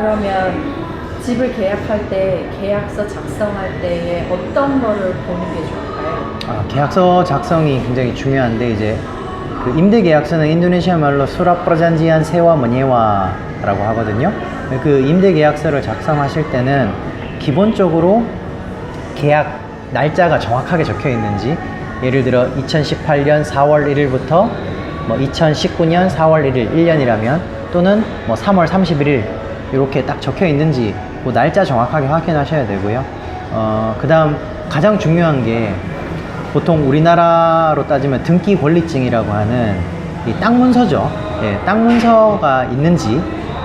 그러면 집을 계약할 때 계약서 작성할 때에 어떤 거를 보는 게 좋을까요? 계약서 작성이 굉장히 중요한데 이제 그 임대 계약서는 인도네시아 말로 수랍 perjanjian sewa menyewa라고 하거든요. 그 임대 계약서를 작성하실 때는 기본적으로 계약 날짜가 정확하게 적혀 있는지, 예를 들어 2018년 4월 1일부터 뭐 2019년 4월 1일 1년이라면 또는 뭐 3월 31일 이렇게 딱 적혀 있는지 그 날짜 정확하게 확인하셔야 되고요. 그 다음 가장 중요한 게 보통 우리나라로 따지면 등기 권리증이라고 하는 이 땅 문서죠. 예, 땅 문서가 있는지,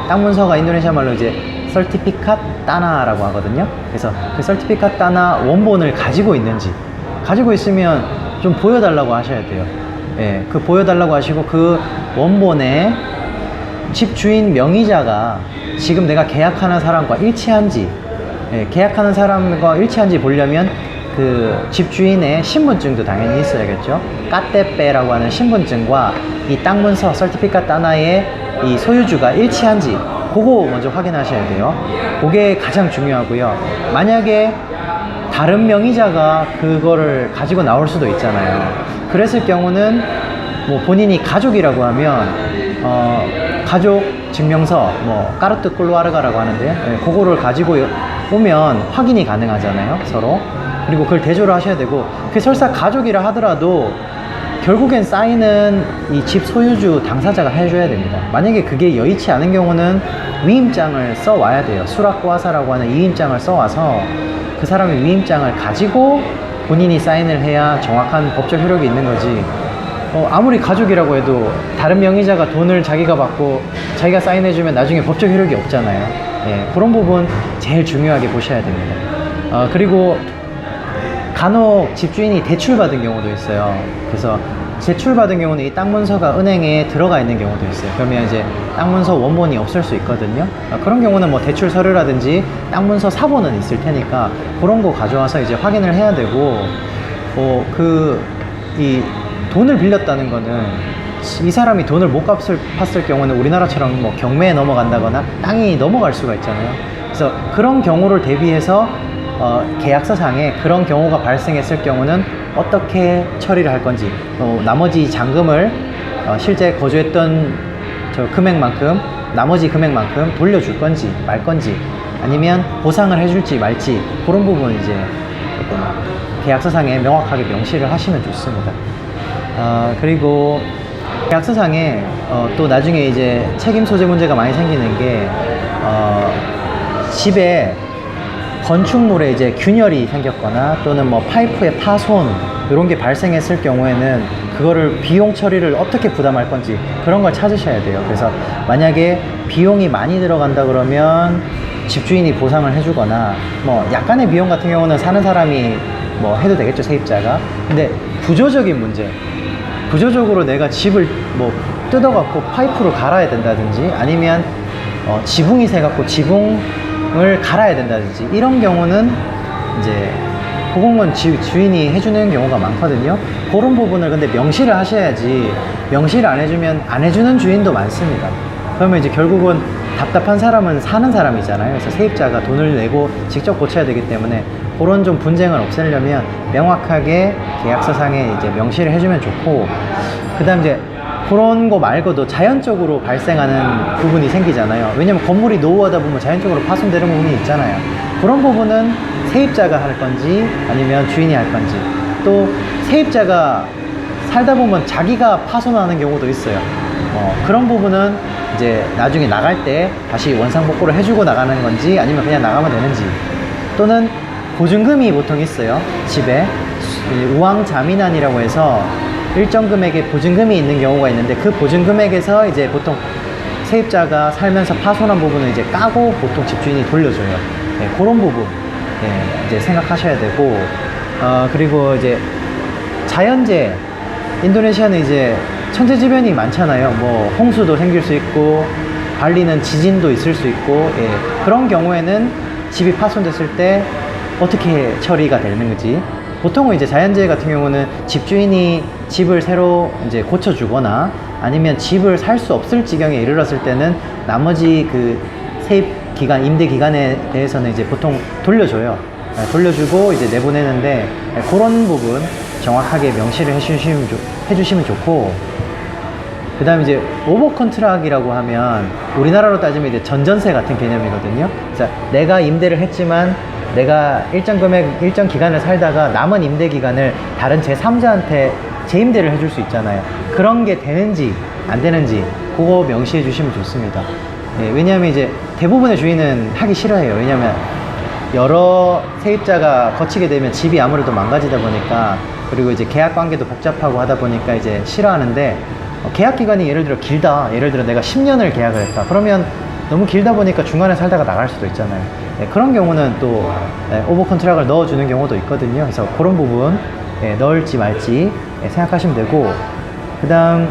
땅 문서가 인도네시아 말로 이제 Sertifikat Tanah라고 하거든요. 그래서 그 Sertifikat Tanah 원본을 가지고 있는지, 가지고 있으면 좀 보여달라고 하셔야 돼요. 예, 그 보여달라고 하시고 그 원본에 집 주인 명의자가 지금 내가 계약하는 사람과 일치한지, 예, 계약하는 사람과 일치한지 보려면 그 집주인의 신분증도 당연히 있어야겠죠. 까떼빼라고 하는 신분증과 이 땅 문서 Sertifikat Tanah의 이 소유주가 일치한지 그거 먼저 확인하셔야 돼요. 그게 가장 중요하고요. 만약에 다른 명의자가 그거를 가지고 나올 수도 있잖아요. 그랬을 경우는 뭐 본인이 가족이라고 하면 가족 증명서 뭐 까르트 클루아르가라고 하는데요. 네, 그거를 가지고 오면 확인이 가능하잖아요, 서로. 그리고 그걸 대조를 하셔야 되고, 그 설사 가족이라 하더라도 결국엔 사인은 이 집 소유주 당사자가 해줘야 됩니다. 만약에 그게 여의치 않은 경우는 위임장을 써 와야 돼요. 수락과사라고 하는 위임장을 써 와서 그 사람의 위임장을 가지고 본인이 사인을 해야 정확한 법적 효력이 있는 거지. 아무리 가족이라고 해도 다른 명의자가 돈을 자기가 받고 자기가 사인해주면 나중에 법적 효력이 없잖아요. 예, 그런 부분 제일 중요하게 보셔야 됩니다. 그리고 간혹 집주인이 대출받은 경우도 있어요. 그래서 대출받은 경우는 이 땅 문서가 은행에 들어가 있는 경우도 있어요. 그러면 이제 땅 문서 원본이 없을 수 있거든요. 그런 경우는 뭐 대출 서류라든지 땅 문서 사본은 있을 테니까 그런 거 가져와서 이제 확인을 해야 되고, 이 돈을 빌렸다는 거는 이 사람이 돈을 못 갚았을 경우는 우리나라처럼 뭐 경매에 넘어간다거나 땅이 넘어갈 수가 있잖아요. 그래서 그런 경우를 대비해서 계약서상에 그런 경우가 발생했을 경우는 어떻게 처리를 할 건지, 나머지 잔금을 실제 거주했던 저 금액만큼, 나머지 금액만큼 돌려줄 건지 말 건지, 아니면 보상을 해줄지 말지, 그런 부분 이제 조금 계약서상에 명확하게 명시를 하시면 좋습니다. 그리고 계약서상에 또 나중에 이제 책임 소재 문제가 많이 생기는 게 집에 건축물에 이제 균열이 생겼거나 또는 뭐 파이프의 파손 이런 게 발생했을 경우에는 그거를 비용 처리를 어떻게 부담할 건지 그런 걸 찾으셔야 돼요. 그래서 만약에 비용이 많이 들어간다 그러면 집주인이 보상을 해주거나, 뭐 약간의 비용 같은 경우는 사는 사람이 뭐 해도 되겠죠, 세입자가. 근데 구조적인 문제, 구조적으로 내가 집을 뭐 뜯어갖고 파이프를 갈아야 된다든지, 아니면 지붕이 새갖고 지붕을 갈아야 된다든지, 이런 경우는 이제 그건 주인이 해주는 경우가 많거든요. 그런 부분을 근데 명시를 하셔야지, 명시를 안 해주면 안 해주는 주인도 많습니다. 그러면 이제 결국은 답답한 사람은 사는 사람이잖아요. 그래서 세입자가 돈을 내고 직접 고쳐야 되기 때문에 그런 좀 분쟁을 없애려면 명확하게 계약서상에 이제 명시를 해주면 좋고, 그 다음 이제 그런 거 말고도 자연적으로 발생하는 부분이 생기잖아요. 왜냐면 건물이 노후하다 보면 자연적으로 파손되는 부분이 있잖아요. 그런 부분은 세입자가 할 건지 아니면 주인이 할 건지, 또 세입자가 살다 보면 자기가 파손하는 경우도 있어요. 그런 부분은 이제 나중에 나갈 때 다시 원상복구를 해주고 나가는 건지 아니면 그냥 나가면 되는지, 또는 보증금이 보통 있어요. 집에 우왕자민안이라고 해서 일정 금액의 보증금이 있는 경우가 있는데, 그 보증금액에서 이제 보통 세입자가 살면서 파손한 부분을 이제 까고 보통 집주인이 돌려줘요. 네, 그런 부분 이제 생각하셔야 되고, 그리고 이제 자연재해, 인도네시아는 이제 천재지변이 많잖아요. 뭐 홍수도 생길 수 있고 관리는 지진도 있을 수 있고, 그런 경우에는 집이 파손됐을 때 어떻게 처리가 되는지, 보통은 이제 자연재해 같은 경우는 집주인이 집을 새로 이제 고쳐주거나 아니면 집을 살 수 없을 지경에 이르렀을 때는 나머지 그 기간, 임대 기간에 대해서는 이제 보통 돌려줘요. 돌려주고 이제 내보내는데 그런 부분 정확하게 명시를 해주시면 좋고, 그 다음에 이제 오버 컨트락이라고 하면 우리나라로 따지면 이제 전전세 같은 개념이거든요. 그래서 내가 임대를 했지만 내가 일정 금액, 일정 기간을 살다가 남은 임대 기간을 다른 제3자한테 재임대를 해줄 수 있잖아요. 그런 게 되는지 안 되는지 그거 명시해 주시면 좋습니다. 예, 왜냐하면 이제 대부분의 주인은 하기 싫어해요. 왜냐하면 여러 세입자가 거치게 되면 집이 아무래도 망가지다 보니까, 그리고 이제 계약 관계도 복잡하고 하다 보니까 이제 싫어하는데, 계약 기간이 예를 들어 길다, 예를 들어 내가 10년을 계약을 했다, 그러면 너무 길다 보니까 중간에 살다가 나갈 수도 있잖아요. 예, 그런 경우는 또 오버 컨트락을 넣어주는 경우도 있거든요. 그래서 그런 부분 넣을지 말지 생각하시면 되고, 그 다음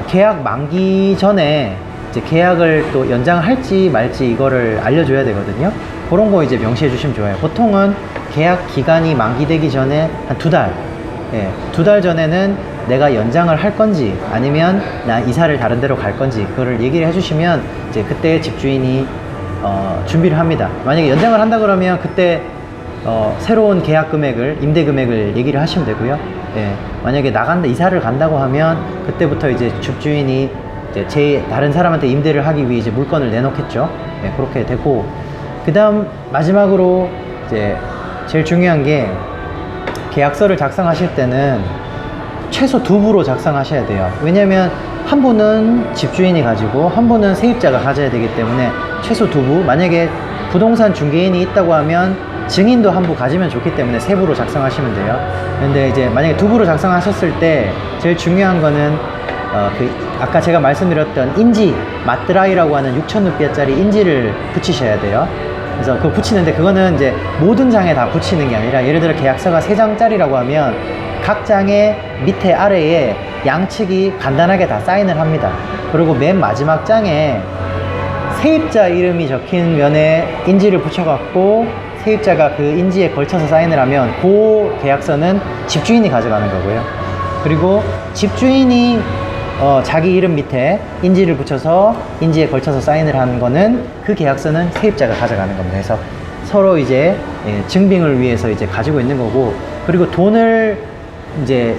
계약 만기 전에 이제 계약을 또 연장을 할지 말지 이거를 알려줘야 되거든요. 그런 거 이제 명시해 주시면 좋아요. 보통은 계약 기간이 만기되기 전에 한 2달, 예, 2달 전에는 내가 연장을 할 건지 아니면 나 이사를 다른 데로 갈 건지 그거를 얘기를 해주시면 이제 그때 집주인이 준비를 합니다. 만약에 연장을 한다 그러면 그때 새로운 계약 금액을, 임대 금액을 얘기를 하시면 되고요. 예, 만약에 이사를 간다고 하면 그때부터 이제 집주인이 이제 다른 사람한테 임대를 하기 위해 이제 물건을 내놓겠죠. 예, 그렇게 되고, 그 다음 마지막으로 이제 제일 중요한 게, 계약서를 작성하실 때는 최소 2부로 작성하셔야 돼요. 왜냐면 한 분은 집주인이 가지고 한 분은 세입자가 가져야 되기 때문에 최소 2부, 만약에 부동산 중개인이 있다고 하면 증인도 한 부 가지면 좋기 때문에 3부로 작성하시면 돼요. 근데 이제 만약에 2부로 작성하셨을 때 제일 중요한 거는 아까 제가 말씀드렸던 인지, 마트라이라고 하는 6,000루피아짜리 인지를 붙이셔야 돼요. 그래서 그거 붙이는데, 그거는 이제 모든 장에 다 붙이는 게 아니라, 예를 들어 계약서가 3장짜리라고 하면 각 장의 밑에 아래에 양측이 간단하게 다 사인을 합니다. 그리고 맨 마지막 장에 세입자 이름이 적힌 면에 인지를 붙여갖고 세입자가 그 인지에 걸쳐서 사인을 하면 그 계약서는 집주인이 가져가는 거고요. 그리고 집주인이 자기 이름 밑에 인지를 붙여서 인지에 걸쳐서 사인을 하는 거는 그 계약서는 세입자가 가져가는 겁니다. 그래서 서로 이제 증빙을 위해서 이제 가지고 있는 거고, 그리고 돈을 이제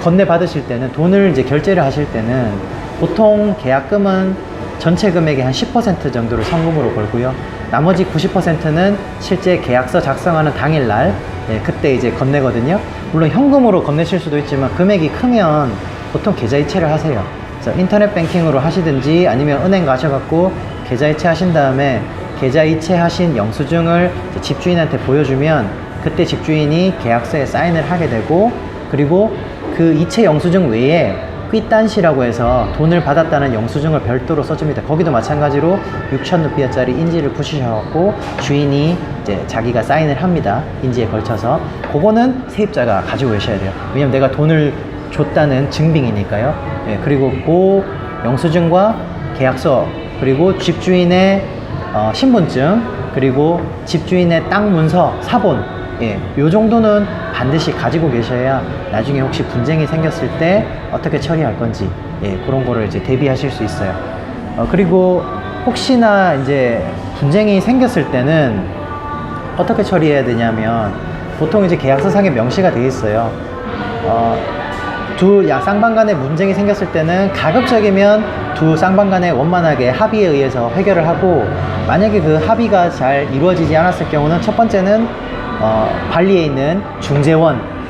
건네받으실 때는, 돈을 이제 결제를 하실 때는 보통 계약금은 전체 금액의 한 10% 정도를 성금으로 걸고요. 나머지 90%는 실제 계약서 작성하는 당일날 그때 이제 건네거든요. 물론 현금으로 건네실 수도 있지만 금액이 크면 보통 계좌이체를 하세요. 그래서 인터넷 뱅킹으로 하시든지 아니면 은행 가셔갖고 계좌이체 하신 다음에 계좌이체 하신 영수증을 집주인한테 보여주면 그때 집주인이 계약서에 사인을 하게 되고, 그리고 그 이체 영수증 외에 퀴단시라고 해서 돈을 받았다는 영수증을 별도로 써줍니다. 거기도 마찬가지로 6,000루피아짜리 인지를 붙이셔갖고 주인이 이제 자기가 사인을 합니다. 인지에 걸쳐서. 그거는 세입자가 가지고 계셔야 돼요. 왜냐면 내가 돈을 줬다는 증빙이니까요. 예, 그리고 그 영수증과 계약서, 그리고 집주인의 신분증, 그리고 집주인의 땅 문서, 사본, 예, 요 정도는 반드시 가지고 계셔야 나중에 혹시 분쟁이 생겼을 때 어떻게 처리할 건지, 예, 그런 거를 이제 대비하실 수 있어요. 그리고 혹시나 이제 분쟁이 생겼을 때는 어떻게 처리해야 되냐면, 보통 이제 계약서상에 명시가 되어 있어요. 두 쌍방 간에 문쟁이 생겼을 때는 가급적이면 두 쌍방 간에 원만하게 합의에 의해서 해결을 하고, 만약에 그 합의가 잘 이루어지지 않았을 경우는 첫 번째는 발리에 있는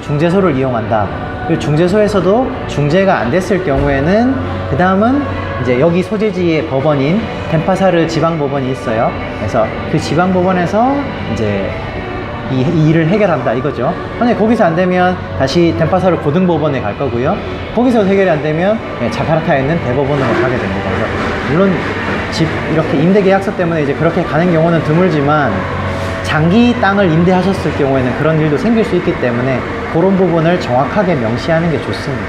중재소를 이용한다. 그리고 중재소에서도 중재가 안 됐을 경우에는 그 다음은 이제 여기 소재지의 법원인 덴파사르 지방법원이 있어요. 그래서 그 지방법원에서 이제 이 일을 해결한다 이거죠. 만약에 거기서 안 되면 다시 덴파사르 고등법원에 갈 거고요. 거기서 해결이 안 되면 자카르타에 있는 대법원으로 가게 됩니다. 그래서 물론 이렇게 임대계약서 때문에 이제 그렇게 가는 경우는 드물지만, 장기 땅을 임대하셨을 경우에는 그런 일도 생길 수 있기 때문에 그런 부분을 정확하게 명시하는 게 좋습니다.